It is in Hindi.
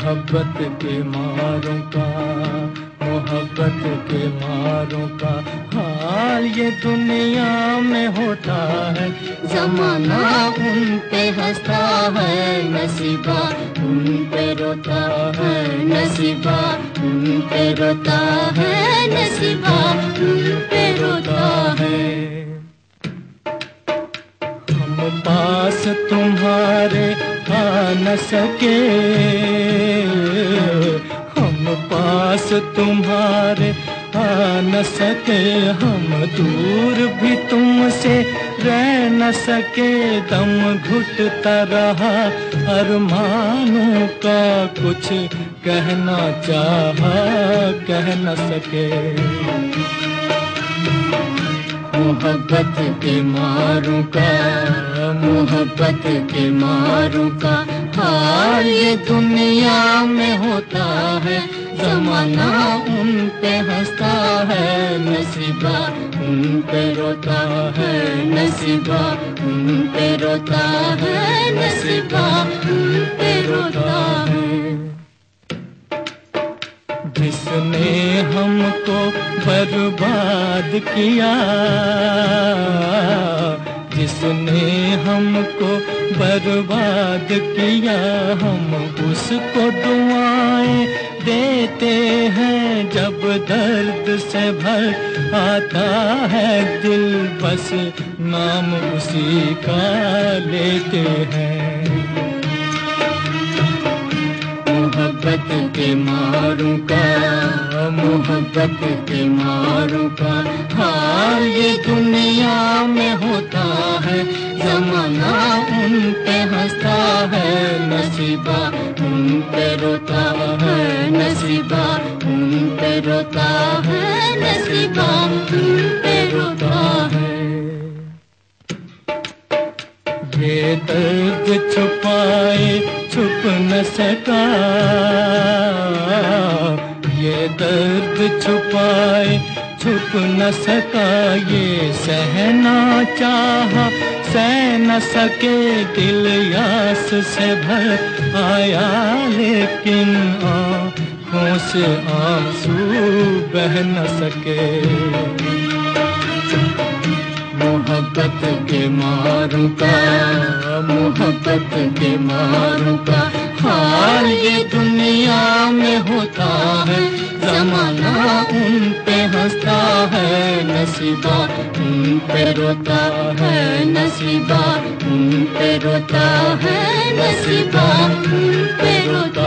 मोहब्बत के मारों का, मोहब्बत के मारों का हाल ये दुनिया में होता है। ज़माना उन पे हंसता है, नसीबा उन पे रोता है, नसीबा उन पे रोता है, नसीबा उन पे रोता है। हम पास तुम्हारे आ न सके, हम पास तुम्हारे आ न सके, हम दूर भी तुमसे रह न सके। दम घुटता रहा अरमानों का, कुछ कहना चाहा कह न सके। मोहब्बत के मारों का, मोहब्बत के मारों का हाल ये दुनिया में होता है। ज़माना उन पे हंसता है, नसीबा उन पे रोता है, नसीबा उन पे रोता है, नसीबा उन पे रोता है। जिसने हमको बर्बाद किया, जिसने हमको बर्बाद किया, हम उसको दुआएं देते हैं। जब दर्द से भर आता है दिल, बस नाम उसी का लेते हैं। मोहब्बत के मारों का, मोहब्बत के मारों का हाल ये दुनिया में होता है। ज़माना उन पे हंसता है, नसीबा उन पे रोता है, नसीबा उन पे रोता है, नसीबा उन पे रोता है। ये दर्द छुपाए छुप न सका, ये दर्द छुपाए छुप न सका। ये सहना चाहा सह न सके, दिल यास से भर आया लेकिन आँखों से आंसू बह न सके। मोहब्बत के मारों का, मोहब्बत के मारों का हाल ये दुनिया में होता है। ज़माना उन पे हंसता है, नसीबा उन पे रोता है, नसीबा उन पे रोता है, नसीबा उन पे रोता